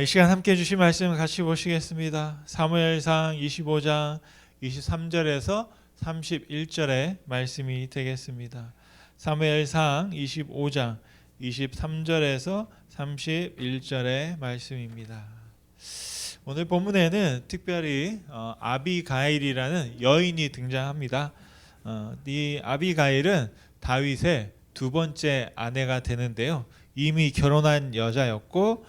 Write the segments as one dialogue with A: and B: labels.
A: 이 시간 함께 해주신 말씀 같이 보시겠습니다. 사무엘상 25장 23절에서 31절의 말씀이 되겠습니다. 사무엘상 25장 23절에서 31절의 말씀입니다. 오늘 본문에는 특별히 아비가일이라는 여인이 등장합니다. 이 아비가일은 다윗의 두 번째 아내가 되는데요. 이미 결혼한 여자였고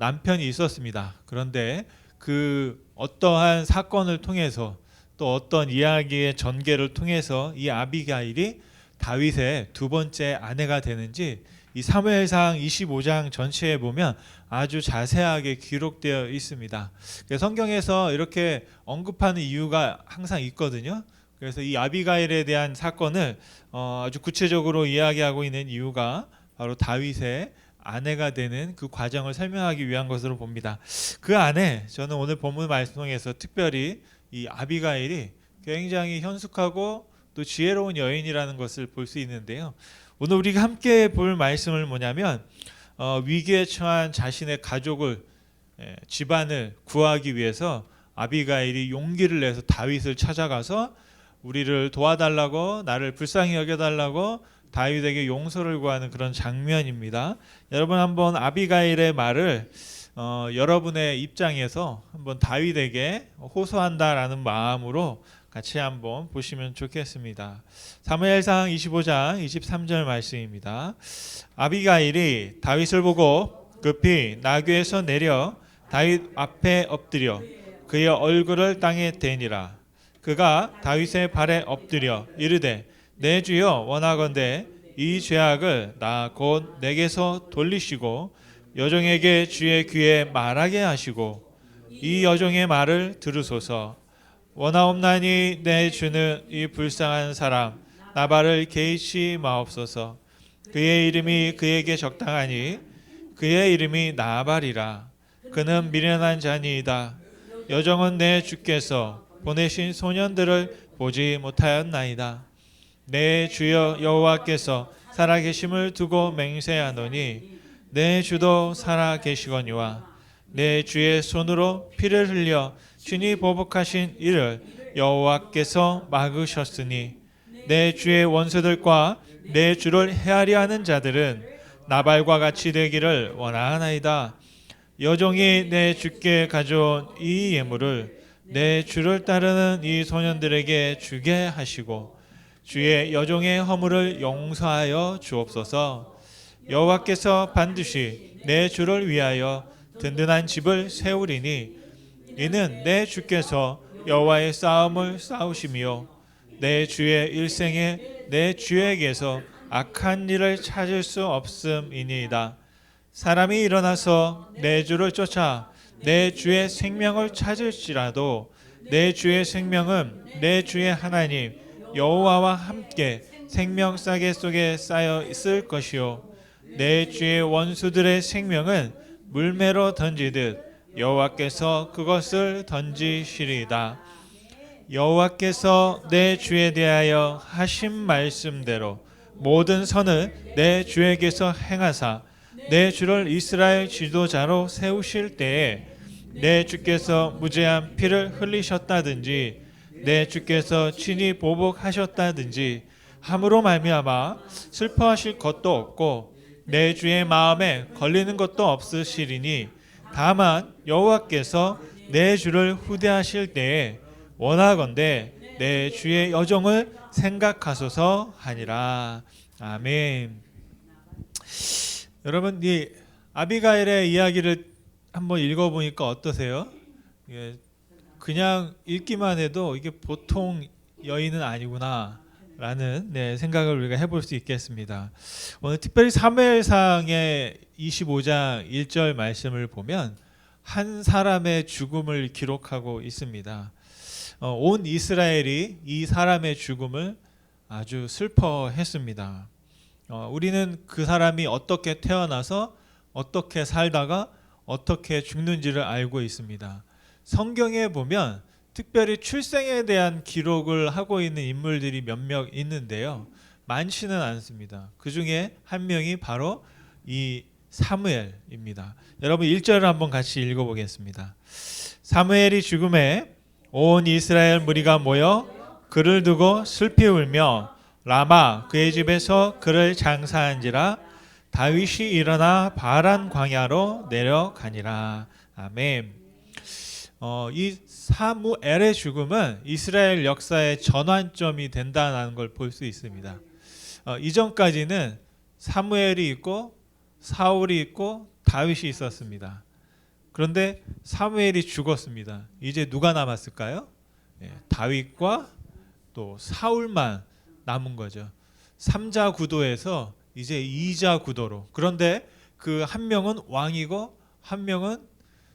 A: 남편이 있었습니다. 그런데 그 어떠한 사건을 통해서 또 어떤 이야기의 전개를 통해서 이 아비가일이 다윗의 두 번째 아내가 되는지 이 사무엘상 25장 전체에 보면 아주 자세하게 기록되어 있습니다. 성경에서 이렇게 언급하는 이유가 항상 있거든요. 그래서 이 아비가일에 대한 사건을 아주 구체적으로 이야기하고 있는 이유가 바로 다윗의 아내가 되는 그 과정을 설명하기 위한 것으로 봅니다. 그 안에 저는 오늘 본문 말씀에서 특별히 이 아비가일이 굉장히 현숙하고 또 지혜로운 여인이라는 것을 볼 수 있는데요. 오늘 우리가 함께 볼 말씀은 뭐냐면 위기에 처한 자신의 가족을 집안을 구하기 위해서 아비가일이 용기를 내서 다윗을 찾아가서 우리를 도와달라고, 나를 불쌍히 여겨달라고 다윗에게 용서를 구하는 그런 장면입니다. 여러분 한번 아비가일의 말을 여러분의 입장에서 한번 다윗에게 호소한다라는 마음으로 같이 한번 보시면 좋겠습니다. 사무엘상 25장 23절 말씀입니다. 아비가일이 다윗을 보고 급히 나귀에서 내려 다윗 앞에 엎드려 그의 얼굴을 땅에 대니라. 그가 다윗의 발에 엎드려 이르되 내 주여 원하건대 이 죄악을 나 곧 내게서 돌리시고 여종에게 주의 귀에 말하게 하시고 이 여종의 말을 들으소서. 원하옵나니 내 주는 이 불쌍한 사람 나발을 개의치 마옵소서. 그의 이름이 그에게 적당하니 그의 이름이 나발이라. 그는 미련한 자니이다. 여종은 내 주께서 보내신 소년들을 보지 못하였나이다. 내 주여 여호와께서 살아계심을 두고 맹세하노니 내 주도 살아계시거니와 내 주의 손으로 피를 흘려 친히 보복하신 이를 여호와께서 막으셨으니 내 주의 원수들과 내 주를 헤아려 하는 자들은 나발과 같이 되기를 원하나이다. 여종이 내 주께 가져온 이 예물을 내 주를 따르는 이 소년들에게 주게 하시고 주의 여종의 허물을 용서하여 주옵소서. 여호와께서 반드시 내 주를 위하여 든든한 집을 세우리니 이는 내 주께서 여호와의 싸움을 싸우시며 내 주의 일생에 내 주에게서 악한 일을 찾을 수 없음이니이다. 사람이 일어나서 내 주를 쫓아 내 주의 생명을 찾을지라도 내 주의 생명은 내 주의 하나님 여호와와 함께 생명 싸개 속에 쌓여 있을 것이요 내 주의 원수들의 생명은 물매로 던지듯 여호와께서 그것을 던지시리이다. 여호와께서 내 주에 대하여 하신 말씀대로 모든 선을 내 주에게서 행하사 내 주를 이스라엘 지도자로 세우실 때에 내 주께서 무죄한 피를 흘리셨다든지 내 주께서 친히 보복하셨다든지 함으로 말미암아 슬퍼하실 것도 없고 내 주의 마음에 걸리는 것도 없으시리니 다만 여호와께서 내 주를 후대하실 때에 원하건대 내 주의 여종을 생각하소서 하니라. 아멘. 여러분 이 아비가일의 이야기를 한번 읽어보니까 어떠세요? 그냥 읽기만 해도 이게 보통 여인은 아니구나 라는 생각을 우리가 해볼 수 있겠습니다. 오늘 특별히 사무엘상의 25장 1절 말씀을 보면 한 사람의 죽음을 기록하고 있습니다. 온 이스라엘이 이 사람의 죽음을 아주 슬퍼했습니다. 우리는 그 사람이 어떻게 태어나서 어떻게 살다가 어떻게 죽는지를 알고 있습니다. 성경에 보면 특별히 출생에 대한 기록을 하고 있는 인물들이 몇몇 있는데요. 많지는 않습니다. 그 중에 한 명이 바로 이 사무엘입니다. 여러분 1절을 한번 같이 읽어보겠습니다. 사무엘이 죽음에 온 이스라엘 무리가 모여 그를 두고 슬피 울며 라마 그의 집에서 그를 장사한지라 다윗이 일어나 바란 광야로 내려가니라. 아멘. 이 사무엘의 죽음은 이스라엘 역사의 전환점이 된다는 걸 볼 수 있습니다. 이전까지는 사무엘이 있고 사울이 있고 다윗이 있었습니다. 그런데 사무엘이 죽었습니다. 이제 누가 남았을까요? 다윗과 또 사울만 남은 거죠. 3자 구도에서 이제 2자 구도로. 그런데 그 한 명은 왕이고 한 명은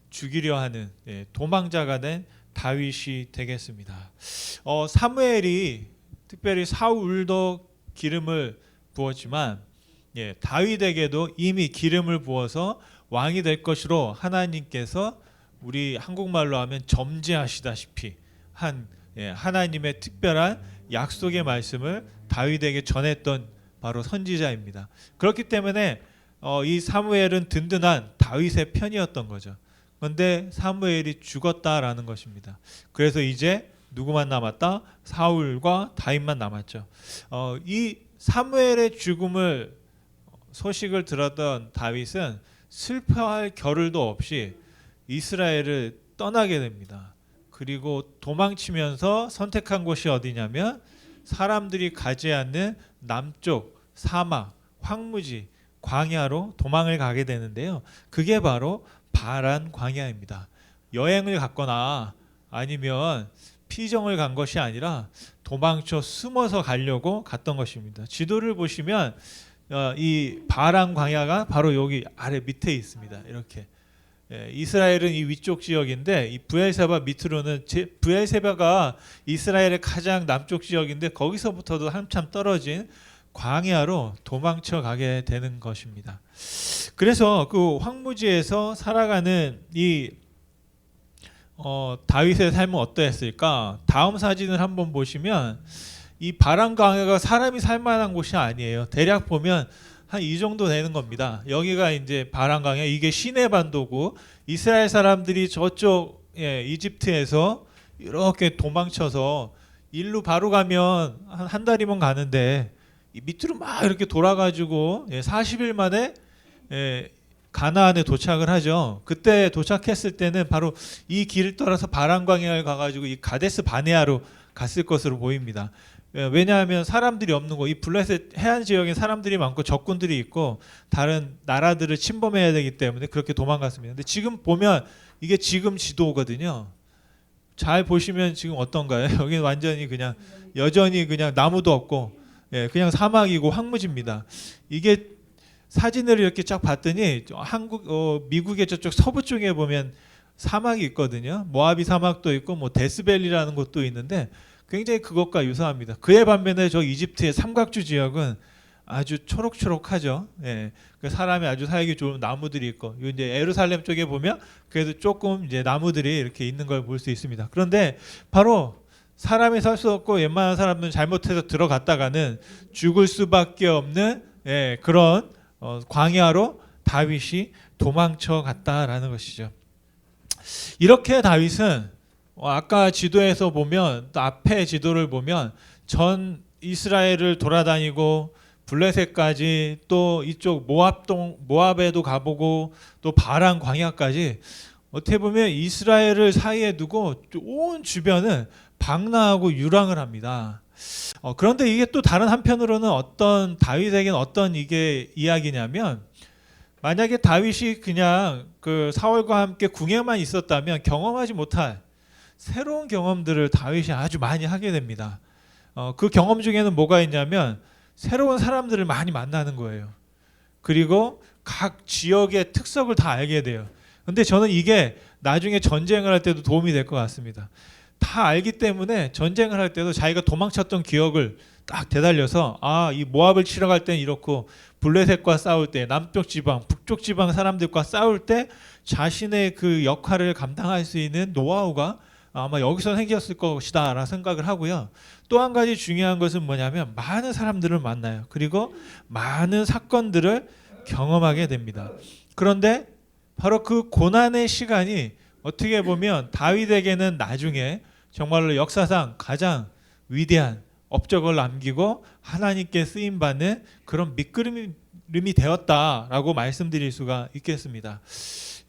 A: 죽이려 하는 도망자가 된 다윗이 되겠습니다. 사무엘이 특별히 사울도 기름을 부었지만 다윗에게도 이미 기름을 부어서 왕이 될 것으로 하나님께서 우리 한국말로 하면 점지하시다시피 한 하나님의 특별한 약속의 말씀을 다윗에게 전했던 바로 선지자입니다. 그렇기 때문에 이 사무엘은 든든한 다윗의 편이었던 거죠. 그런데 사무엘이 죽었다라는 것입니다. 그래서 이제 누구만 남았다? 사울과 다윗만 남았죠. 이 사무엘의 죽음을 소식을 들었던 다윗은 슬퍼할 겨를도 없이 이스라엘을 떠나게 됩니다. 그리고 도망치면서 선택한 곳이 어디냐면 사람들이 가지 않는 남쪽 사막, 황무지, 광야로 도망을 가게 되는데요. 그게 바로 바란 광야입니다. 여행을 갔거나 아니면 피정을 간 것이 아니라 도망쳐 숨어서 가려고 갔던 것입니다. 지도를 보시면 이 바란 광야가 바로 여기 아래 밑에 있습니다. 이렇게 이스라엘은 이 위쪽 지역인데 이 브엘세바 밑으로는 브엘세바가 이스라엘의 가장 남쪽 지역인데 거기서부터도 한참 떨어진 광야로 도망쳐 가게 되는 것입니다. 그래서 그 황무지에서 살아가는 이 다윗의 삶은 어떠했을까? 다음 사진을 한번 보시면 이 바란 광야가 사람이 살만한 곳이 아니에요. 대략 보면 한 이 정도 되는 겁니다. 여기가 이제 바란 광야, 이게 시내 반도고 이스라엘 사람들이 저쪽 이집트에서 이렇게 도망쳐서 일로 바로 가면 한 달이면 가는데 이 밑으로 막 이렇게 돌아가지고 40일 만에 가나안에 도착을 하죠. 그때 도착했을 때는 바로 이 길을 따라서 바란 광야를 가가지고 이 가데스 바네아로 갔을 것으로 보입니다. 왜냐하면 사람들이 없는 곳, 이 블레셋 해안 지역에 사람들이 많고 적군들이 있고 다른 나라들을 침범해야 되기 때문에 그렇게 도망갔습니다. 근데 지금 보면 이게 지금 지도거든요. 잘 보시면 지금 어떤가요? 여기는 완전히 그냥 여전히 그냥 나무도 없고 그냥 사막이고 황무지입니다. 이게 사진을 이렇게 쫙 봤더니 미국의 저쪽 서부 쪽에 보면 사막이 있거든요. 모아비 사막도 있고 뭐 데스밸리라는 곳도 있는데 굉장히 그것과 유사합니다. 그에 반면에 저 이집트의 삼각주 지역은 아주 초록초록하죠. 사람이 아주 살기 좋은 나무들이 있고 이제 예루살렘 쪽에 보면 그래도 조금 이제 나무들이 이렇게 있는 걸 볼 수 있습니다. 그런데 바로 사람이 살 수 없고 웬만한 사람들은 잘못해서 들어갔다가는 죽을 수밖에 없는 그런 광야로 다윗이 도망쳐 갔다라는 것이죠. 이렇게 다윗은 아까 지도에서 보면 또 앞에 지도를 보면 전 이스라엘을 돌아다니고 블레셋까지 또 이쪽 모압에도 가보고 또 바란 광야까지 어떻게 보면 이스라엘을 사이에 두고 온 주변은 방랑하고 유랑을 합니다. 그런데 이게 또 다른 한편으로는 다윗에게는 어떤 이게 이야기냐면 만약에 다윗이 그냥 그 사울과 함께 궁에만 있었다면 경험하지 못할 새로운 경험들을 다윗이 아주 많이 하게 됩니다. 그 경험 중에는 뭐가 있냐면 새로운 사람들을 많이 만나는 거예요. 그리고 각 지역의 특성을 다 알게 돼요. 근데 저는 이게 나중에 전쟁을 할 때도 도움이 될 것 같습니다. 다 알기 때문에 전쟁을 할 때도 자기가 도망쳤던 기억을 딱 되살려서 이 모압을 치러 갈 때는 이렇고 블레셋과 싸울 때 남쪽 지방, 북쪽 지방 사람들과 싸울 때 자신의 그 역할을 감당할 수 있는 노하우가 아마 여기서 생겼을 것이다 라는 생각을 하고요. 또 한 가지 중요한 것은 뭐냐면 많은 사람들을 만나요. 그리고 많은 사건들을 경험하게 됩니다. 그런데 바로 그 고난의 시간이 어떻게 보면 다윗에게는 나중에 정말로 역사상 가장 위대한 업적을 남기고 하나님께 쓰임 받는 그런 밑그림이 되었다라고 말씀드릴 수가 있겠습니다.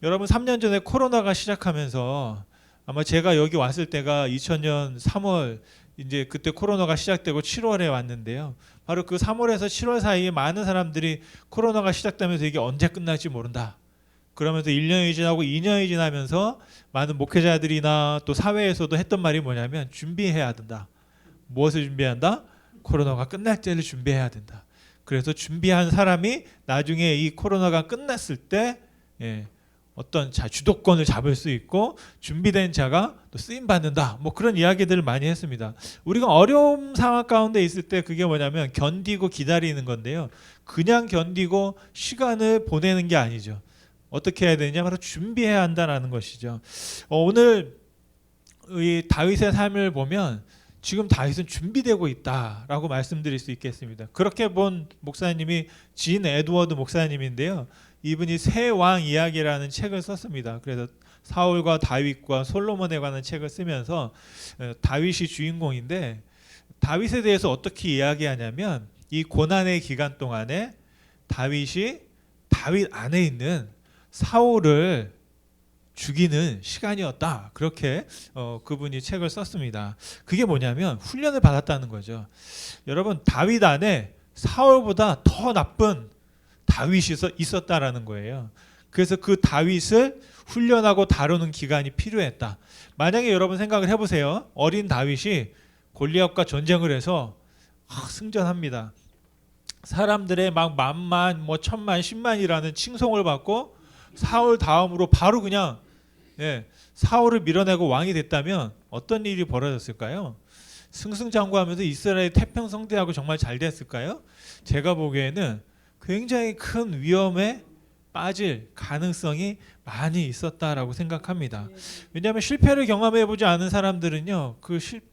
A: 여러분 3년 전에 코로나가 시작하면서 아마 제가 여기 왔을 때가 2000년 3월 이제 그때 코로나가 시작되고 7월에 왔는데요. 바로 그 3월에서 7월 사이에 많은 사람들이 코로나가 시작되면서 이게 언제 끝날지 모른다. 그러면서 1년이 지나고 2년이 지나면서 많은 목회자들이나 또 사회에서도 했던 말이 뭐냐면 준비해야 된다. 무엇을 준비한다? 코로나가 끝날 때를 준비해야 된다. 그래서 준비한 사람이 나중에 이 코로나가 끝났을 때 어떤 주도권을 잡을 수 있고 준비된 자가 또 쓰임 받는다. 뭐 그런 이야기들을 많이 했습니다. 우리가 어려움 상황 가운데 있을 때 그게 뭐냐면 견디고 기다리는 건데요. 그냥 견디고 시간을 보내는 게 아니죠. 어떻게 해야 되냐? 바로 준비해야 한다라는 것이죠. 오늘 이 다윗의 삶을 보면 지금 다윗은 준비되고 있다라고 말씀드릴 수 있겠습니다. 그렇게 본 목사님이 진 에드워드 목사님인데요. 이분이 새 왕 이야기라는 책을 썼습니다. 그래서 사울과 다윗과 솔로몬에 관한 책을 쓰면서 다윗이 주인공인데 다윗에 대해서 어떻게 이야기하냐면 이 고난의 기간 동안에 다윗이 다윗 안에 있는 사울을 죽이는 시간이었다. 그렇게 그분이 책을 썼습니다. 그게 뭐냐면 훈련을 받았다는 거죠. 여러분 다윗 안에 사울보다 더 나쁜 다윗이 있었다라는 거예요. 그래서 그 다윗을 훈련하고 다루는 기간이 필요했다. 만약에 여러분 생각을 해보세요. 어린 다윗이 골리앗과 전쟁을 해서 승전합니다. 사람들의 막 만만, 뭐 천만, 십만이라는 칭송을 받고 사울 다음으로 바로 그냥 사울을 밀어내고 왕이 됐다면 어떤 일이 벌어졌을까요? 승승장구하면서 이스라엘 태평성대하고 정말 잘 됐을까요? 제가 보기에는 굉장히 큰 위험에 빠질 가능성이 많이 있었다라고 생각합니다. 왜냐하면 실패를 경험해보지 않은 사람들은요,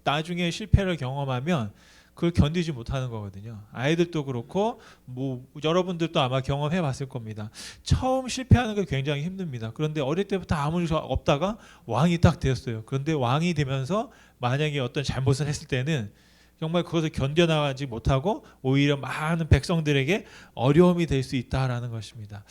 A: 나중에 실패를 경험하면 그걸 견디지 못하는 거거든요. 아이들도 그렇고 뭐 여러분들도 아마 경험해봤을 겁니다. 처음 실패하는 게 굉장히 힘듭니다. 그런데 어릴 때부터 아무 일 없다가 왕이 딱 되었어요. 그런데 왕이 되면서 만약에 어떤 잘못을 했을 때는 정말 그것을 견뎌나가지 못하고 오히려 많은 백성들에게 어려움이 될 수 있다라는 것입니다.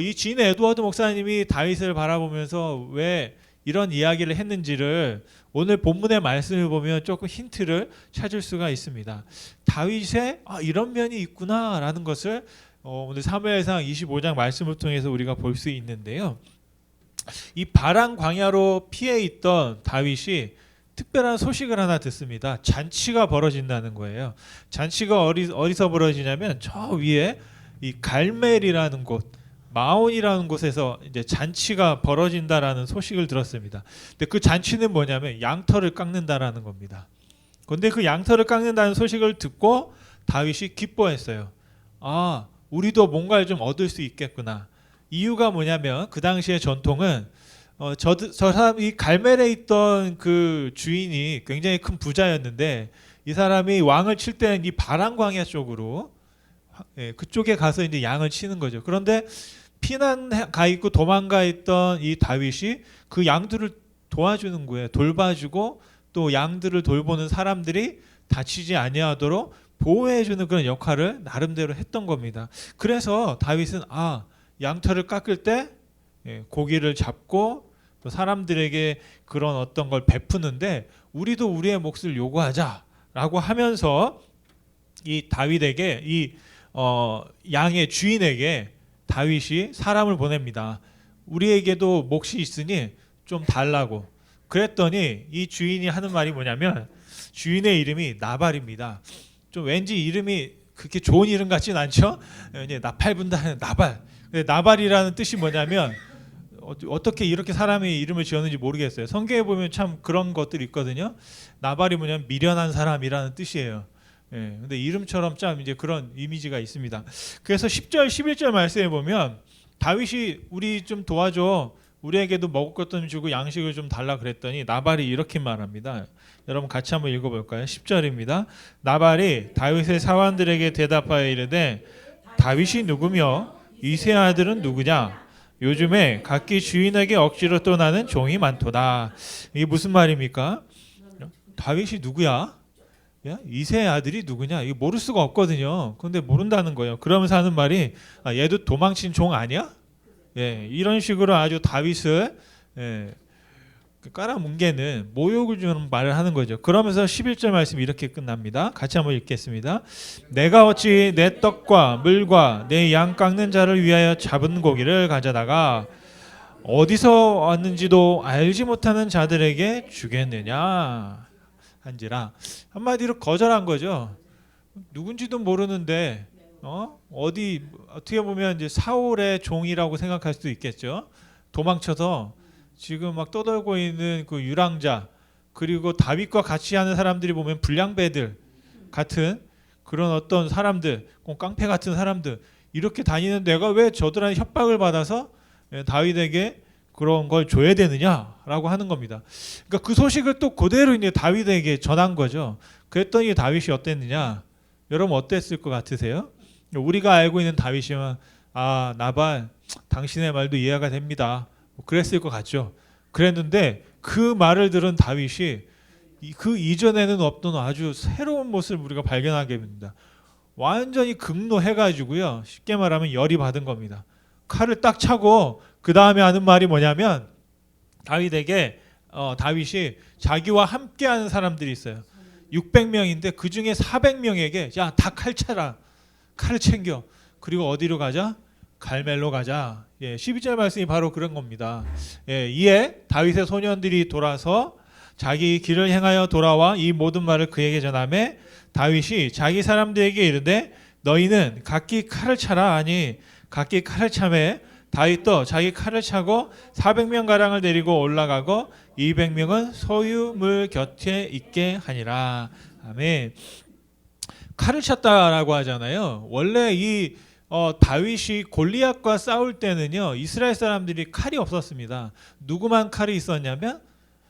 A: 이 진 에드워드 목사님이 다윗을 바라보면서 왜 이런 이야기를 했는지를 오늘 본문의 말씀을 보면 조금 힌트를 찾을 수가 있습니다. 다윗의 이런 면이 있구나라는 것을 오늘 사무엘상 25장 말씀을 통해서 우리가 볼 수 있는데요. 이 바란 광야로 피해 있던 다윗이 특별한 소식을 하나 듣습니다. 잔치가 벌어진다는 거예요. 잔치가 어디서 벌어지냐면 저 위에 이 갈멜이라는 곳, 마온이라는 곳에서 이제 잔치가 벌어진다라는 소식을 들었습니다. 근데 그 잔치는 뭐냐면 양털을 깎는다라는 겁니다. 그런데 그 양털을 깎는다는 소식을 듣고 다윗이 기뻐했어요. 우리도 뭔가를 좀 얻을 수 있겠구나. 이유가 뭐냐면 그 당시의 전통은 저 사람이 갈멜에 있던 그 주인이 굉장히 큰 부자였는데 이 사람이 왕을 칠 때는 이 바란 광야 쪽으로 그쪽에 가서 이제 양을 치는 거죠. 그런데 피난 가 있고 도망가 있던 이 다윗이 그 양들을 도와주는 거예요. 돌봐주고 또 양들을 돌보는 사람들이 다치지 아니하도록 보호해주는 그런 역할을 나름대로 했던 겁니다. 그래서 다윗은 양털을 깎을 때 고기를 잡고 또 사람들에게 그런 어떤 걸 베푸는데 우리도 우리의 몫을 요구하자라고 하면서 이 다윗에게 이 양의 주인에게 다윗이 사람을 보냅니다. 우리에게도 몫이 있으니 좀 달라고. 그랬더니 이 주인이 하는 말이 뭐냐면 주인의 이름이 나발입니다. 좀 왠지 이름이 그렇게 좋은 이름 같진 않죠? 나팔분다 하는 나발. 나발이라는 뜻이 뭐냐면 어떻게 이렇게 사람이 이름을 지었는지 모르겠어요. 성경에 보면 참 그런 것들이 있거든요. 나발이 뭐냐면 미련한 사람이라는 뜻이에요. 근데 이름처럼 참 이제 그런 이미지가 있습니다. 그래서 10절, 11절 말씀에 보면 다윗이 우리 좀 도와줘. 우리에게도 먹을 것 좀 주고 양식을 좀 달라 그랬더니 나발이 이렇게 말합니다. 여러분 같이 한번 읽어볼까요? 10절입니다. 나발이 다윗의 사환들에게 대답하여 이르되 다윗이 누구며 이세 아들은 누구냐? 요즘에 각기 주인에게 억지로 떠나는 종이 많도다. 이게 무슨 말입니까? 다윗이 누구야? 야, 이세 아들이 누구냐? 이거 모를 수가 없거든요. 근데 모른다는 거예요. 그러면서 하는 말이 얘도 도망친 종 아니야? 예, 이런 식으로 아주 다윗을 깔아뭉개는 모욕을 주는 말을 하는 거죠. 그러면서 11절 말씀이 이렇게 끝납니다. 같이 한번 읽겠습니다. 내가 어찌 내 떡과 물과 내 양 깎는 자를 위하여 잡은 고기를 가져다가 어디서 왔는지도 알지 못하는 자들에게 주겠느냐 한지라. 한마디로 거절한 거죠. 누군지도 모르는데 어디 어떻게 보면 이제 사울의 종이라고 생각할 수도 있겠죠. 도망쳐서 지금 막 떠돌고 있는 그 유랑자, 그리고 다윗과 같이 하는 사람들이 보면 불량배들 같은 그런 어떤 사람들, 깡패 같은 사람들, 이렇게 다니는 내가 왜 저들한테 협박을 받아서 다윗에게 그런 걸 줘야 되느냐라고 하는 겁니다. 그러니까 그 소식을 또 그대로 이제 다윗에게 전한 거죠. 그랬더니 다윗이 어땠느냐? 여러분 어땠을 것 같으세요? 우리가 알고 있는 다윗이면 나발 당신의 말도 이해가 됩니다. 그랬을 것 같죠. 그랬는데 그 말을 들은 다윗이 그 이전에는 없던 아주 새로운 모습을 우리가 발견하게 됩니다. 완전히 극노해가지고요. 쉽게 말하면 열이 받은 겁니다. 칼을 딱 차고 그 다음에 하는 말이 뭐냐면 다윗에게 다윗이 자기와 함께하는 사람들이 있어요. 600명인데 그 중에 400명에게 야, 다 칼 차라. 칼을 챙겨. 그리고 어디로 가자? 갈멜로 가자. 12절 말씀이 바로 그런 겁니다. 이에 다윗의 소년들이 돌아서 자기 길을 행하여 돌아와 이 모든 말을 그에게 전하매 다윗이 자기 사람들에게 이르되 너희는 각기 칼을 차라 하니 각기 칼을 차매 다윗도 자기 칼을 차고 400명 가량을 데리고 올라가고 200명은 소유물 곁에 있게 하니라. 아멘. 칼을 찼다라고 하잖아요. 원래 이 다윗이 골리앗과 싸울 때는요, 이스라엘 사람들이 칼이 없었습니다. 누구만 칼이 있었냐면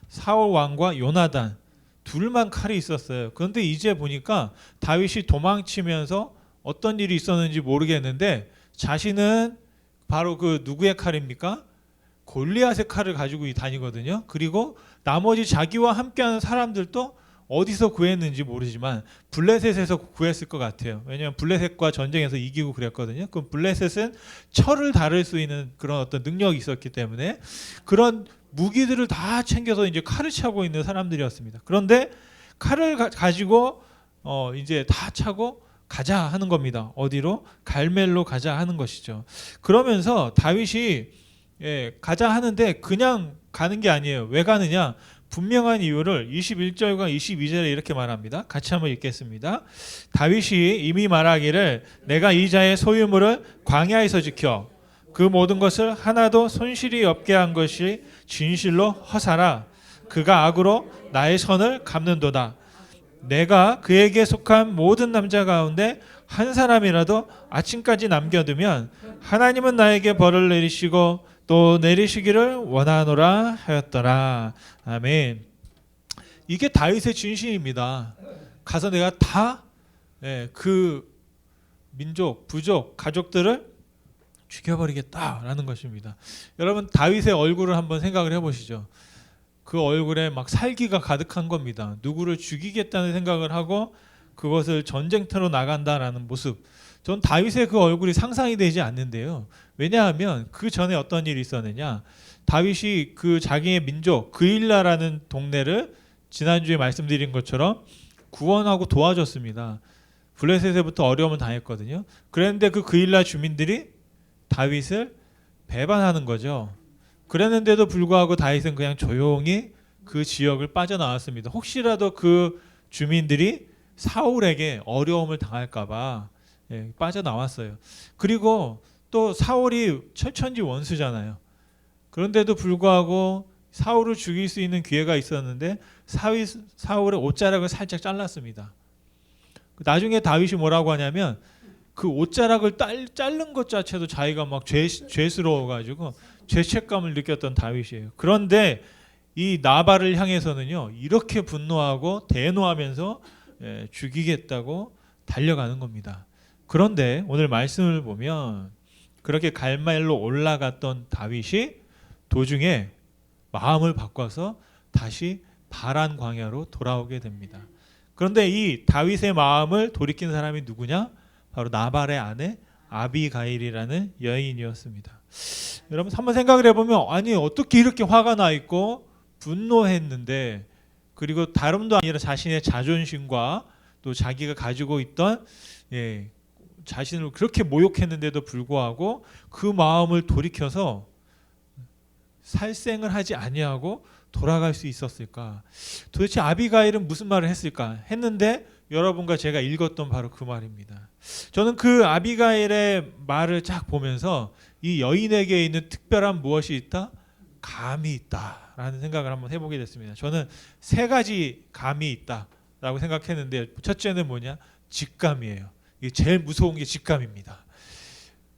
A: 사울 왕과 요나단 둘만 칼이 있었어요. 그런데 이제 보니까 다윗이 도망치면서 어떤 일이 있었는지 모르겠는데 자신은 바로 그 누구의 칼입니까? 골리앗의 칼을 가지고 다니거든요. 그리고 나머지 자기와 함께하는 사람들도 어디서 구했는지 모르지만 블레셋에서 구했을 것 같아요. 왜냐하면 블레셋과 전쟁에서 이기고 그랬거든요. 그럼 블레셋은 철을 다룰 수 있는 그런 어떤 능력이 있었기 때문에 그런 무기들을 다 챙겨서 이제 칼을 차고 있는 사람들이었습니다. 그런데 칼을 가지고 이제 다 차고 가자 하는 겁니다. 어디로? 갈멜로 가자 하는 것이죠. 그러면서 다윗이 가자 하는데 그냥 가는 게 아니에요. 왜 가느냐? 분명한 이유를 21절과 22절에 이렇게 말합니다. 같이 한번 읽겠습니다. 다윗이 이미 말하기를 내가 이 자의 소유물을 광야에서 지켜 그 모든 것을 하나도 손실이 없게 한 것이 진실로 허사라. 그가 악으로 나의 선을 갚는도다. 내가 그에게 속한 모든 남자 가운데 한 사람이라도 아침까지 남겨두면 하나님은 나에게 벌을 내리시고 또 내리시기를 원하노라 하였더라. 아멘. 이게 다윗의 진심입니다. 가서 내가 다 그 민족, 부족, 가족들을 죽여버리겠다라는 것입니다. 여러분 다윗의 얼굴을 한번 생각을 해보시죠. 그 얼굴에 막 살기가 가득한 겁니다. 누구를 죽이겠다는 생각을 하고 그것을 전쟁터로 나간다라는 모습. 전 다윗의 그 얼굴이 상상이 되지 않는데요. 왜냐하면 그 전에 어떤 일이 있었느냐. 다윗이 그 자기의 민족 그일라라는 동네를 지난주에 말씀드린 것처럼 구원하고 도와줬습니다. 블레셋에부터 어려움을 당했거든요. 그런데 그 그일라 주민들이 다윗을 배반하는 거죠. 그랬는데도 불구하고 다윗은 그냥 조용히 그 지역을 빠져나왔습니다. 혹시라도 그 주민들이 사울에게 어려움을 당할까 봐 빠져나왔어요. 그리고 또 사울이 철천지 원수잖아요. 그런데도 불구하고 사울을 죽일 수 있는 기회가 있었는데 사울의 옷자락을 살짝 잘랐습니다. 나중에 다윗이 뭐라고 하냐면 그 옷자락을 자른 것 자체도 자기가 막 죄스러워가지고 죄책감을 느꼈던 다윗이에요. 그런데 이 나발을 향해서는요 이렇게 분노하고 대노하면서 죽이겠다고 달려가는 겁니다. 그런데 오늘 말씀을 보면 그렇게 갈멜로 올라갔던 다윗이 도중에 마음을 바꿔서 다시 바란 광야로 돌아오게 됩니다. 그런데 이 다윗의 마음을 돌이킨 사람이 누구냐? 바로 나발의 아내 아비가일이라는 여인이었습니다. 여러분 한번 생각을 해보면 아니 어떻게 이렇게 화가 나 있고 분노했는데 그리고 다름도 아니라 자신의 자존심과 또 자기가 가지고 있던 자신을 그렇게 모욕했는데도 불구하고 그 마음을 돌이켜서 살생을 하지 아니하고 돌아갈 수 있었을까? 도대체 아비가일은 무슨 말을 했을까? 했는데 여러분과 제가 읽었던 바로 그 말입니다. 저는 그 아비가일의 말을 쫙 보면서 이 여인에게 있는 특별한 무엇이 있다? 감이 있다라는 생각을 한번 해보게 됐습니다. 저는 세 가지 감이 있다라고 생각했는데 첫째는 뭐냐? 직감이에요. 이게 제일 무서운 게 직감입니다.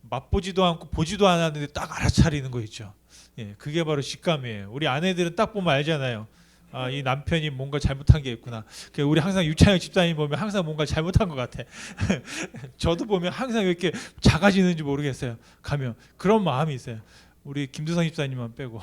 A: 맛보지도 않고 보지도 않았는데 딱 알아차리는 거 있죠. 그게 바로 직감이에요. 우리 아내들은 딱 보면 알잖아요. 아, 이 남편이 뭔가 잘못한 게 있구나. 우리 항상 유창혁 집사님 보면 항상 뭔가 잘못한 것 같아. 저도 보면 항상 왜 이렇게 작아지는지 모르겠어요. 가면 그런 마음이 있어요. 우리 김두성 집사님만 빼고.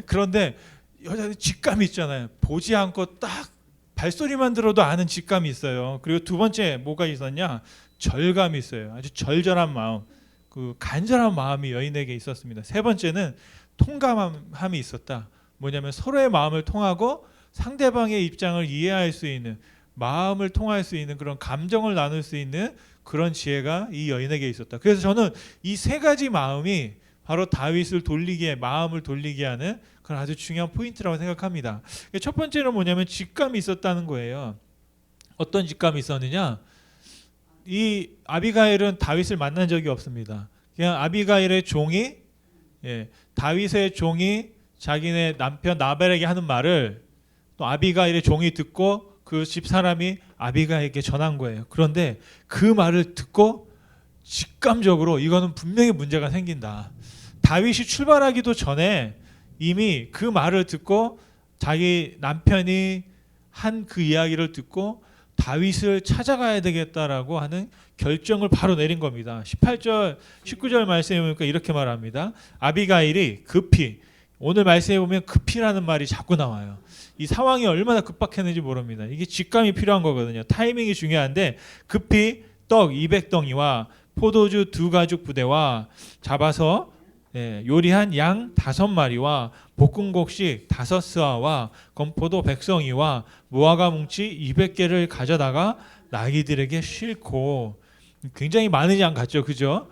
A: 그런데 여자들 직감이 있잖아요. 보지 않고 딱 발소리만 들어도 아는 직감이 있어요. 그리고 두 번째 뭐가 있었냐? 절감이 있어요. 아주 절절한 마음. 그 간절한 마음이 여인에게 있었습니다. 세 번째는 통감함이 있었다. 뭐냐면 서로의 마음을 통하고 상대방의 입장을 이해할 수 있는 마음을 통할 수 있는 그런 감정을 나눌 수 있는 그런 지혜가 이 여인에게 있었다. 그래서 저는 이 세 가지 마음이 바로 다윗을 돌리게 마음을 돌리게 하는 그런 아주 중요한 포인트라고 생각합니다. 첫 번째는 뭐냐면 직감이 있었다는 거예요. 어떤 직감이 있었느냐? 이 아비가일은 다윗을 만난 적이 없습니다. 그냥 아비가일의 종이 다윗의 종이 자기네 남편 나발에게 하는 말을 또 아비가일의 종이 듣고 그 집 사람이 아비가일에게 전한 거예요. 그런데 그 말을 듣고 직감적으로 이거는 분명히 문제가 생긴다. 다윗이 출발하기도 전에 이미 그 말을 듣고 자기 남편이 한 그 이야기를 듣고 다윗을 찾아가야 되겠다라고 하는 결정을 바로 내린 겁니다. 18절, 19절 말씀해 보니까 이렇게 말합니다. 아비가일이 급히, 오늘 말씀해 보면 급히라는 말이 자꾸 나와요. 이 상황이 얼마나 급박했는지 모릅니다. 이게 직감이 필요한 거거든요. 타이밍이 중요한데 급히 떡 200덩이와 포도주 2가죽 부대와 잡아서 요리한 양 5마리와 볶은 곡식 5스와와 건포도 100성이와 무화과 뭉치 200개를 가져다가 나귀들에게 싣고, 굉장히 많은 양 같죠, 그죠?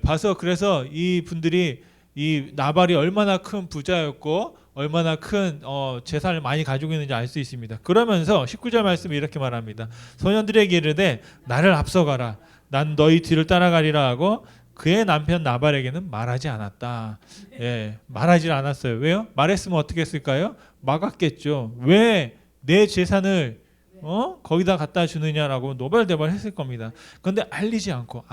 A: 봐서 그래서 이 분들이 이 나발이 얼마나 큰 부자였고 얼마나 큰 재산을 많이 가지고 있는지 알 수 있습니다. 그러면서 19절 말씀이 이렇게 말합니다. 소년들에게 이르되 나를 앞서가라, 난 너희 뒤를 따라가리라 하고 그의 남편 나발에게는 말하지 않았다. 말하지 않았어요. 왜요? 말했으면 어떻게 했을까요? 막았겠죠. 왜 내 재산을 거기다 갖다 주느냐라고 노발대발했을 겁니다. 그런데 알리지 않고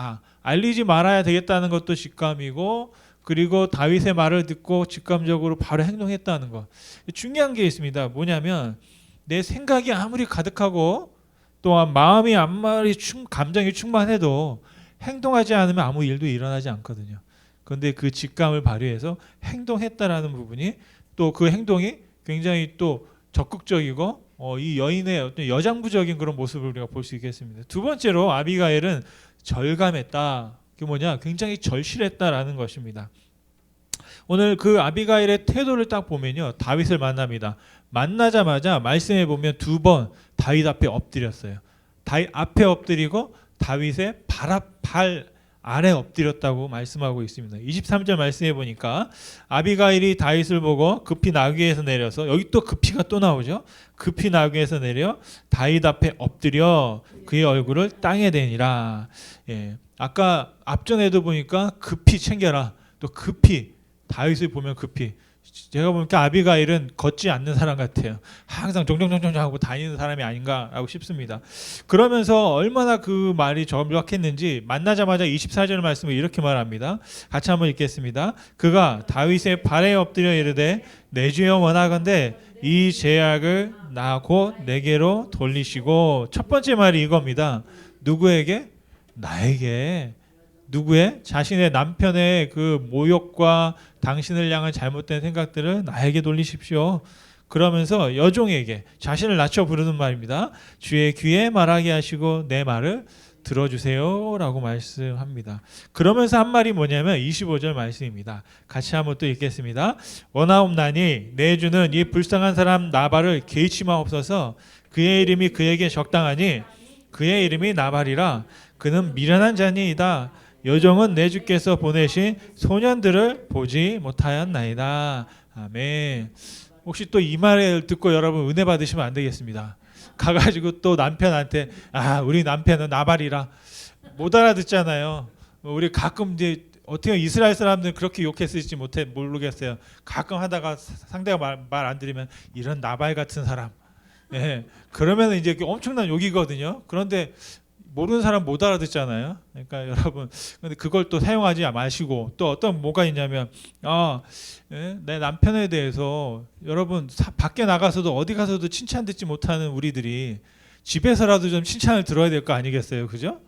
A: 알리지 말아야 되겠다는 것도 직감이고, 그리고 다윗의 말을 듣고 직감적으로 바로 행동했다는 것. 중요한 게 있습니다. 뭐냐면 내 생각이 아무리 가득하고 또한 마음이 아무리 감정이 충만해도 행동하지 않으면 아무 일도 일어나지 않거든요. 그런데 그 직감을 발휘해서 행동했다라는 부분이, 또 그 행동이 굉장히 또 적극적이고 이 여인의 어떤 여장부적인 그런 모습을 우리가 볼 수 있겠습니다. 두 번째로 아비가일은 절감했다. 그게 뭐냐? 굉장히 절실했다라는 것입니다. 오늘 그 아비가일의 태도를 딱 보면요, 다윗을 만납니다. 만나자마자 말씀해 보면 2번 다윗 앞에 엎드렸어요. 다윗 앞에 엎드리고 다윗의 발 아래 엎드렸다고 말씀하고 있습니다. 23절 말씀해 보니까 아비가일이 다윗을 보고 급히 나귀에서 내려서, 여기 또 급히가 또 나오죠. 급히 나귀에서 내려 다윗 앞에 엎드려 그의 얼굴을 땅에 대니라. 아까 앞전에도 보니까 급히 챙겨라, 또 급히 다윗을 보면 급히, 제가 보니까 아비가일은 걷지 않는 사람 같아요. 항상 종종종종 하고 다니는 사람이 아닌가라고 싶습니다. 그러면서 얼마나 그 말이 정확했는지 만나자마자 24절 말씀을 이렇게 말합니다. 같이 한번 읽겠습니다. 그가 다윗의 발에 엎드려 이르되 내 주여 원하건대 이 죄악을 나 곧 내게로 돌리시고. 첫 번째 말이 이겁니다. 누구에게? 나에게. 누구의? 자신의 남편의 그 모욕과 당신을 향한 잘못된 생각들을 나에게 돌리십시오. 그러면서 여종에게 자신을 낮춰 부르는 말입니다. 주의 귀에 말하게 하시고 내 말을 들어주세요 라고 말씀합니다. 그러면서 한 말이 뭐냐면 25절 말씀입니다. 같이 한번 또 읽겠습니다. 원하옵나니 내 주는 이 불쌍한 사람 나발을 개의치 마옵소서. 그의 이름이 그에게 적당하니 그의 이름이 나발이라. 그는 미련한 자니이다. 여종은 내 주께서 보내신 소년들을 보지 못하였나이다. 아멘. 혹시 또 이 말을 듣고 여러분 은혜 받으시면 안 되겠습니다. 가가지고 또 남편한테 우리 남편은 나발이라 못 알아듣잖아요. 우리 가끔 이제 어떻게 이스라엘 사람들은 그렇게 욕했을지 모르겠어요. 가끔 하다가 상대가 말 안 들으면 이런 나발 같은 사람. 예. 그러면 이제 엄청난 욕이거든요. 그런데 모르는 사람 못 알아듣잖아요. 그러니까 여러분, 근데 그걸 또 사용하지 마시고 또 어떤 뭐가 있냐면 내 남편에 대해서 여러분 밖에 나가서도 어디 가서도 칭찬 듣지 못하는 우리들이 집에서라도 좀 칭찬을 들어야 될 거 아니겠어요, 그죠?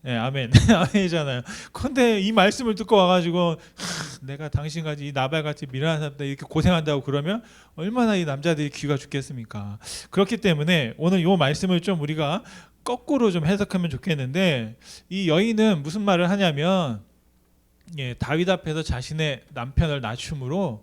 A: 네, 아멘, 아멘이잖아요. 그런데 이 말씀을 듣고 와가지고 내가 당신같이 이 나발같이 미련한 사람들 이렇게 고생한다고 그러면 얼마나 이 남자들이 귀가 죽겠습니까? 그렇기 때문에 오늘 이 말씀을 좀 우리가 거꾸로 좀 해석하면 좋겠는데 이 여인은 무슨 말을 하냐면 다윗 앞에서 자신의 남편을 낮춤으로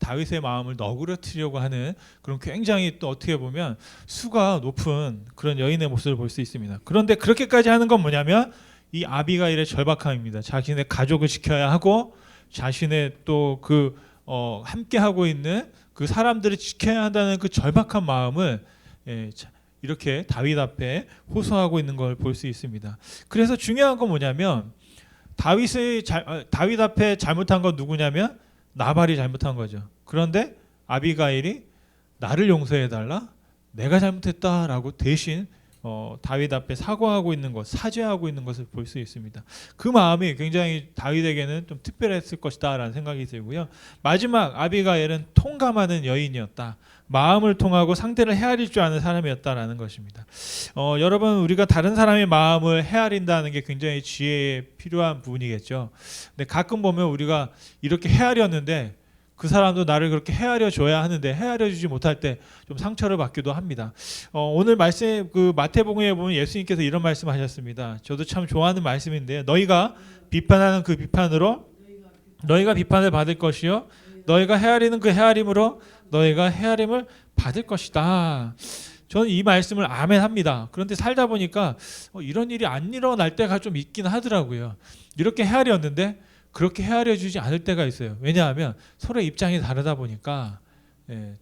A: 다윗의 마음을 너그러뜨리려고 하는 그런 굉장히 또 어떻게 보면 수가 높은 그런 여인의 모습을 볼 수 있습니다. 그런데 그렇게까지 하는 건 뭐냐면 이 아비가일의 절박함입니다. 자신의 가족을 지켜야 하고 자신의 또 그 함께 하고 있는 그 사람들을 지켜야 한다는 그 절박한 마음을 이렇게 다윗 앞에 호소하고 있는 걸 볼 수 있습니다. 그래서 중요한 건 뭐냐면 다윗 앞에 잘못한 건 누구냐면 나발이 잘못한 거죠. 그런데 아비가일이 나를 용서해 달라, 내가 잘못했다라고 대신 다윗 앞에 사과하고 있는 것, 사죄하고 있는 것을 볼 수 있습니다. 그 마음이 굉장히 다윗에게는 좀 특별했을 것이다라는 생각이 들고요. 마지막 아비가일은 통감하는 여인이었다. 마음을 통하고 상대를 헤아릴 줄 아는 사람이었다라는 것입니다. 여러분, 우리가 다른 사람의 마음을 헤아린다는 게 굉장히 지혜에 필요한 부분이겠죠. 근데 가끔 보면 우리가 이렇게 헤아렸는데 그 사람도 나를 그렇게 헤아려 줘야 하는데 헤아려 주지 못할 때 좀 상처를 받기도 합니다. 오늘 말씀 그 마태복음에 보면 예수님께서 이런 말씀하셨습니다. 저도 참 좋아하는 말씀인데 너희가 비판하는 그 비판으로 너희가 비판을 받을 것이요 너희가 헤아리는 그 헤아림으로 너희가 헤아림을 받을 것이다. 저는 이 말씀을 아멘합니다. 그런데 살다 보니까 이런 일이 안 일어날 때가 좀 있긴 하더라고요. 이렇게 헤아렸는데 그렇게 헤아려 주지 않을 때가 있어요. 왜냐하면 서로의 입장이 다르다 보니까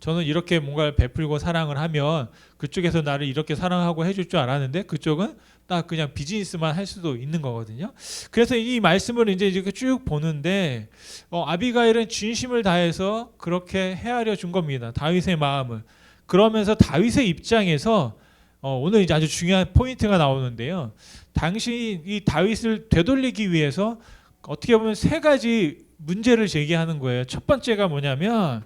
A: 저는 이렇게 뭔가를 베풀고 사랑을 하면 그쪽에서 나를 이렇게 사랑하고 해줄 줄 알았는데 그쪽은 딱 그냥 비즈니스만 할 수도 있는 거거든요. 그래서 이 말씀을 이제 이렇게 쭉 보는데 아비가일은 진심을 다해서 그렇게 헤아려 준 겁니다. 다윗의 마음을. 그러면서 다윗의 입장에서 오늘 이제 아주 중요한 포인트가 나오는데요. 당시 이 다윗을 되돌리기 위해서 어떻게 보면 세 가지 문제를 제기하는 거예요. 첫 번째가 뭐냐면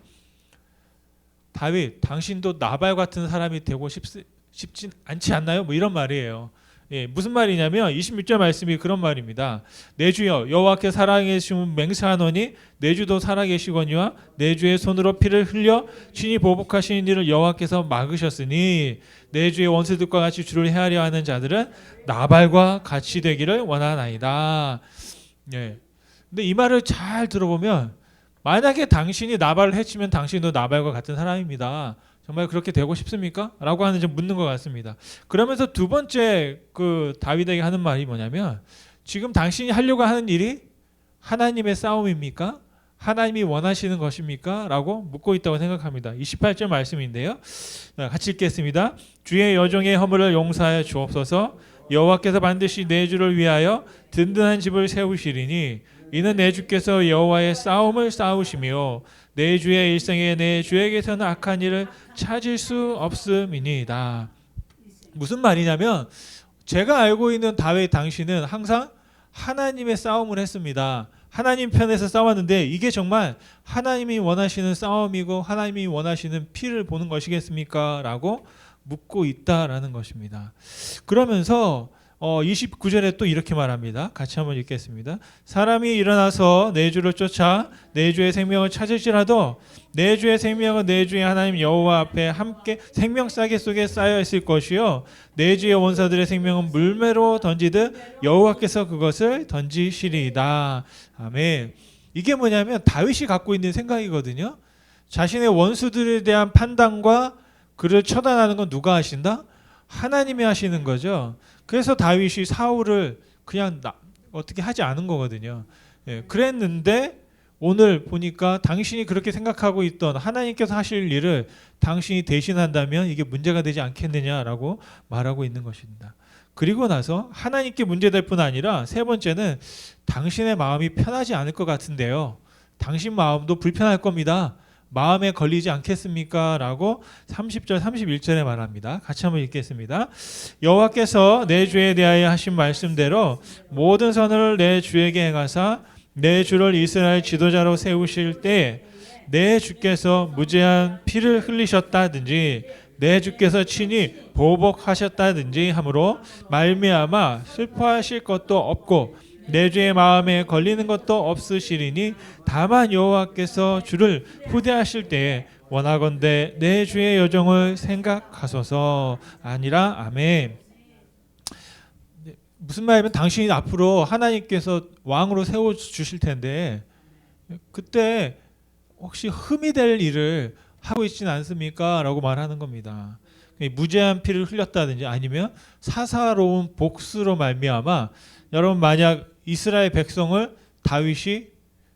A: 다윗, 당신도 나발 같은 사람이 되고 싶진 않지 않나요? 뭐 이런 말이에요. 무슨 말이냐면 26절 말씀이 그런 말입니다. 내 주여 여호와께 살아계시면 맹세하노니 내 주도 살아계시거니와 내 주의 손으로 피를 흘려 친히 보복하시는 일을 여호와께서 막으셨으니 내 주의 원수들과 같이 주를 헤아려 하는 자들은 나발과 같이 되기를 원하나이다. 근데 이 말을 잘 들어보면 만약에 당신이 나발을 해치면 당신도 나발과 같은 사람입니다. 정말 그렇게 되고 싶습니까? 라고 하는 좀 묻는 것 같습니다. 그러면서 두 번째 그 다윗에게 하는 말이 뭐냐면 지금 당신이 하려고 하는 일이 하나님의 싸움입니까? 하나님이 원하시는 것입니까? 라고 묻고 있다고 생각합니다. 28절 말씀인데요. 같이 읽겠습니다. 주의 여종의 허물을 용서하여 주옵소서. 여호와께서 반드시 내 주를 위하여 든든한 집을 세우시리니 이는 내 주께서 여호와의 싸움을 싸우시며 내 주의 일생에 내 주에게서는 악한 일을 찾을 수 없음이니이다. 무슨 말이냐면 제가 알고 있는 다윗 당시는 항상 하나님의 싸움을 했습니다. 하나님 편에서 싸웠는데 이게 정말 하나님이 원하시는 싸움이고 하나님이 원하시는 피를 보는 것이겠습니까? 라고 묻고 있다라는 것입니다. 그러면서 29절에 또 이렇게 말합니다. 같이 한번 읽겠습니다. 사람이 일어나서 내 주를 쫓아 내 주의 생명을 찾을지라도 내 주의 생명은 내 주의 하나님 여호와 앞에 함께 생명 싸개 속에 쌓여 있을 것이요 내 주의 원사들의 생명은 물매로 던지듯 여호와께서 그것을 던지시리이다. 아멘. 이게 뭐냐면 다윗이 갖고 있는 생각이거든요. 자신의 원수들에 대한 판단과 그를 처단하는 건 누가 하신다? 하나님이 하시는 거죠. 그래서 다윗이 사울을 그냥 어떻게 하지 않은 거거든요. 그랬는데 오늘 보니까 당신이 그렇게 생각하고 있던 하나님께서 하실 일을 당신이 대신한다면 이게 문제가 되지 않겠느냐라고 말하고 있는 것입니다. 그리고 나서 하나님께 문제될 뿐 아니라 세 번째는 당신의 마음이 편하지 않을 것 같은데요. 당신 마음도 불편할 겁니다. 마음에 걸리지 않겠습니까? 라고 30절 31절에 말합니다. 같이 한번 읽겠습니다. 여호와께서 내 주에 대하여 하신 말씀대로 모든 선을 내 주에게 행하사 내 주를 이스라엘 지도자로 세우실 때 내 주께서 무제한 피를 흘리셨다든지 내 주께서 친히 보복하셨다든지 하므로 말미암아 슬퍼하실 것도 없고 내 주의 마음에 걸리는 것도 없으시리니 다만 여호와께서 주를 후대하실 때에 원하건대 내 주의 여정을 생각하소서 아니라. 아멘. 무슨 말이면 당신이 앞으로 하나님께서 왕으로 세워주실 텐데 그때 혹시 흠이 될 일을 하고 있지는 않습니까? 라고 말하는 겁니다. 무제한 피를 흘렸다든지 아니면 사사로운 복수로 말미암아 여러분 만약 이스라엘 백성을 다윗이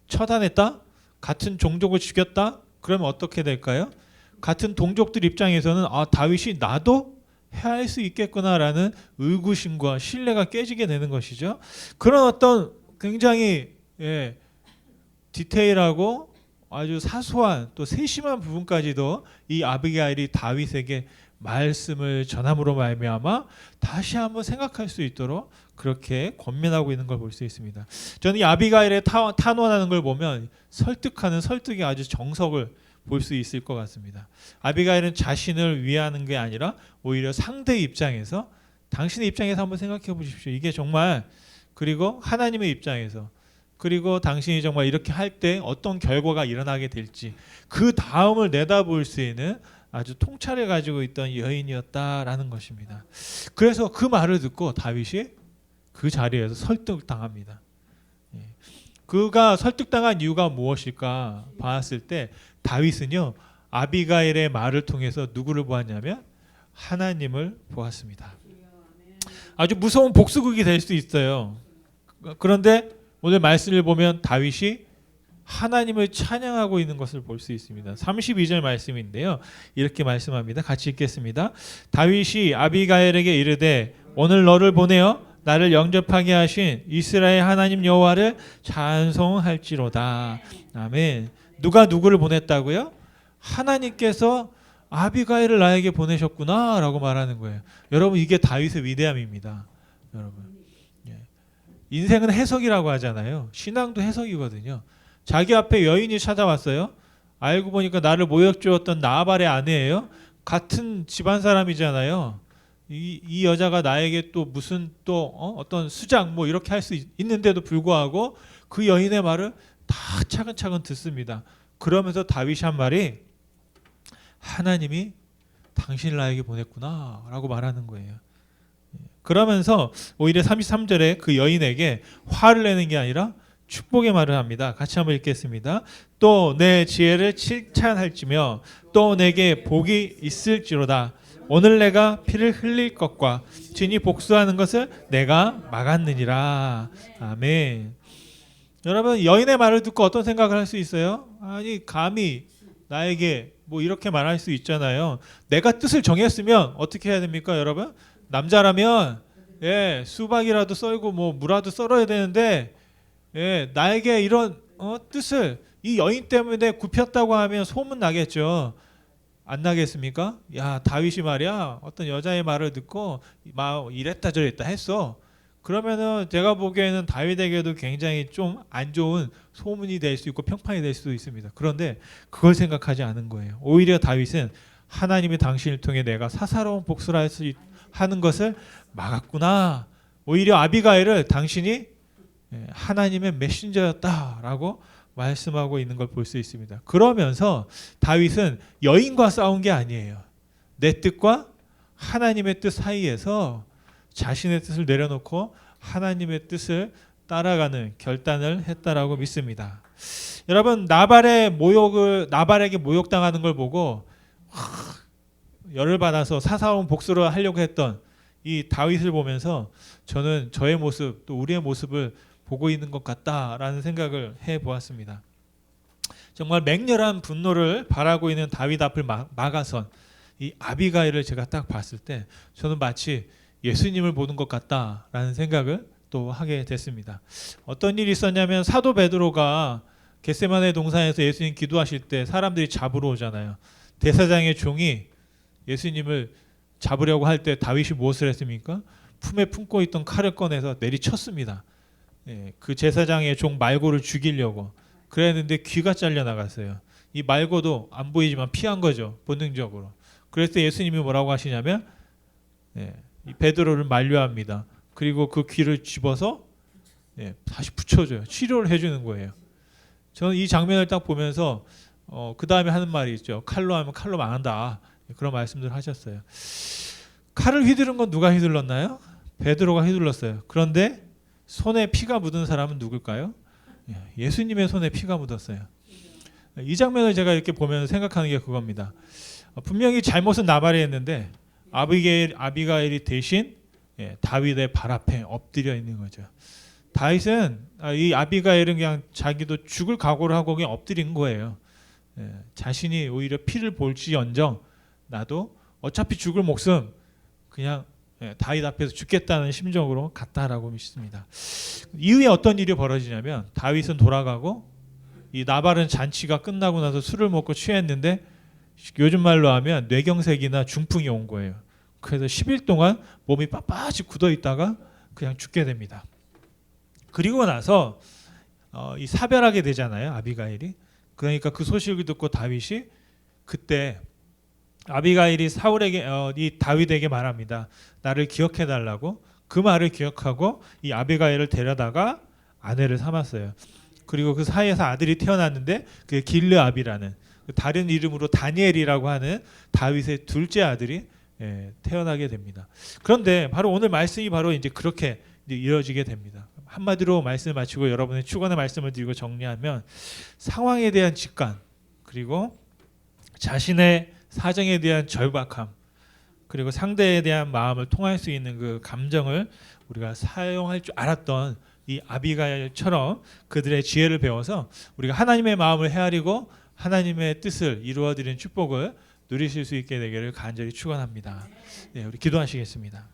A: 처단했다? 같은 종족을 죽였다? 그러면 어떻게 될까요? 같은 동족들 입장에서는 다윗이 나도 해야 할 수 있겠구나라는 의구심과 신뢰가 깨지게 되는 것이죠. 그런 어떤 굉장히 디테일하고 아주 사소한 또 세심한 부분까지도 이 아비가일이 다윗에게 말씀을 전함으로 말미암아 다시 한번 생각할 수 있도록 그렇게 권면하고 있는 걸 볼 수 있습니다. 저는 이 아비가일의 탄원하는 걸 보면 설득하는 설득의 아주 정석을 볼 수 있을 것 같습니다. 아비가일은 자신을 위하는 게 아니라 오히려 상대의 입장에서 당신의 입장에서 한번 생각해 보십시오. 이게 정말 그리고 하나님의 입장에서 그리고 당신이 정말 이렇게 할 때 어떤 결과가 일어나게 될지 그 다음을 내다볼 수 있는 아주 통찰을 가지고 있던 여인이었다라는 것입니다. 그래서 그 말을 듣고 다윗이 그 자리에서 설득당합니다. 그가 설득당한 이유가 무엇일까 봤을 때 다윗은요 아비가일의 말을 통해서 누구를 보았냐면 하나님을 보았습니다. 아주 무서운 복수극이 될 수 있어요. 그런데 오늘 말씀을 보면 다윗이 하나님을 찬양하고 있는 것을 볼 수 있습니다. 32절 말씀인데요. 이렇게 말씀합니다. 같이 읽겠습니다. 다윗이 아비가일에게 이르되 오늘 너를 보내어 나를 영접하게 하신 이스라엘 하나님 여호와를 찬송할지로다. 아멘. 누가 누구를 보냈다고요? 하나님께서 아비가일을 나에게 보내셨구나 라고 말하는 거예요. 여러분 이게 다윗의 위대함입니다. 여러분 인생은 해석이라고 하잖아요. 신앙도 해석이거든요. 자기 앞에 여인이 찾아왔어요. 알고 보니까 나를 모욕 주었던 나발의 아내예요. 같은 집안 사람이잖아요. 이 여자가 나에게 또 무슨 또 어떤 수작 뭐 이렇게 할 수 있는데도 불구하고 그 여인의 말을 다 차근차근 듣습니다. 그러면서 다윗이 한 말이 하나님이 당신을 나에게 보냈구나 라고 말하는 거예요. 그러면서 오히려 33절에 그 여인에게 화를 내는 게 아니라 축복의 말을 합니다. 같이 한번 읽겠습니다. 또 내 지혜를 칭찬할지며 또 내게 복이 있을지로다. 오늘 내가 피를 흘릴 것과 진이 복수하는 것을 내가 막았느니라. 아멘. 여러분 여인의 말을 듣고 어떤 생각을 할 수 있어요? 아니 감히 나에게 뭐 이렇게 말할 수 있잖아요. 내가 뜻을 정했으면 어떻게 해야 됩니까, 여러분? 남자라면 수박이라도 썰고 뭐 무라도 썰어야 되는데 나에게 이런 뜻을 이 여인 때문에 굽혔다고 하면 소문 나겠죠. 안 나겠습니까? 야 다윗이 말이야 어떤 여자의 말을 듣고 막 이랬다 저랬다 했어. 그러면은 제가 보기에는 다윗에게도 굉장히 좀 안 좋은 소문이 될 수 있고 평판이 될 수도 있습니다. 그런데 그걸 생각하지 않은 거예요. 오히려 다윗은 하나님이 당신을 통해 내가 사사로운 복수를 할 수 하는 것을 막았구나. 오히려 아비가일을 당신이 하나님의 메신저였다라고 말씀하고 있는 걸 볼 수 있습니다. 그러면서 다윗은 여인과 싸운 게 아니에요. 내 뜻과 하나님의 뜻 사이에서 자신의 뜻을 내려놓고 하나님의 뜻을 따라가는 결단을 했다라고 믿습니다. 여러분, 나발에게 모욕당하는 걸 보고 열을 받아서 사사로운 복수를 하려고 했던 이 다윗을 보면서 저는 저의 모습 또 우리의 모습을 보고 있는 것 같다라는 생각을 해보았습니다. 정말 맹렬한 분노를 바라고 있는 다윗 앞을 막아선 이 아비가일을 제가 딱 봤을 때 저는 마치 예수님을 보는 것 같다라는 생각을 또 하게 됐습니다. 어떤 일이 있었냐면 사도 베드로가 겟세마네 동산에서 예수님 기도하실 때 사람들이 잡으러 오잖아요. 대사장의 종이 예수님을 잡으려고 할 때 다윗이 무엇을 했습니까? 품에 품고 있던 칼을 꺼내서 내리쳤습니다. 그 제사장의 종 말고를 죽이려고 그랬는데 귀가 잘려 나갔어요. 이 말고도 안 보이지만 피한 거죠, 본능적으로. 그래서 예수님이 뭐라고 하시냐면 이 베드로를 만류합니다. 그리고 그 귀를 집어서 다시 붙여줘요. 치료를 해주는 거예요. 저는 이 장면을 딱 보면서 그 다음에 하는 말이 있죠. 칼로 하면 칼로 망한다. 그런 말씀들을 하셨어요. 칼을 휘두른 건 누가 휘둘렀나요? 베드로가 휘둘렀어요. 그런데 손에 피가 묻은 사람은 누굴까요? 예수님의 손에 피가 묻었어요. 이 장면을 제가 이렇게 보면 생각하는 게 그겁니다. 분명히 잘못은 나발이 했는데 아비가일이 대신 다윗의 발 앞에 엎드려 있는 거죠. 다윗은 이 아비가일은 그냥 자기도 죽을 각오를 하고 그냥 엎드린 거예요. 자신이 오히려 피를 볼지언정 나도 어차피 죽을 목숨 그냥 다윗 앞에서 죽겠다는 심정으로 갔다라고 믿습니다. 이후에 어떤 일이 벌어지냐면 다윗은 돌아가고 이 나발은 잔치가 끝나고 나서 술을 먹고 취했는데 요즘 말로 하면 뇌경색이나 중풍이 온 거예요. 그래서 10일 동안 몸이 빳빳이 굳어 있다가 그냥 죽게 됩니다. 그리고 나서 이 사별하게 되잖아요, 아비가일이. 그러니까 그 소식을 듣고 다윗이 그때 아비가일이 사울에게 이 다윗에게 말합니다. 나를 기억해 달라고. 그 말을 기억하고 이 아비가일을 데려다가 아내를 삼았어요. 그리고 그 사이에서 아들이 태어났는데 그게 길르압이라는 다른 이름으로 다니엘이라고 하는 다윗의 둘째 아들이 태어나게 됩니다. 그런데 바로 오늘 말씀이 바로 이제 그렇게 이루어지게 됩니다. 한마디로 말씀을 마치고 여러분의 축원의 말씀을 드리고 정리하면 상황에 대한 직관 그리고 자신의 사정에 대한 절박함 그리고 상대에 대한 마음을 통할 수 있는 그 감정을 우리가 사용할 줄 알았던 이 아비가일처럼 그들의 지혜를 배워서 우리가 하나님의 마음을 헤아리고 하나님의 뜻을 이루어드리는 축복을 누리실 수 있게 되기를 간절히 축원합니다. 우리 기도하시겠습니다.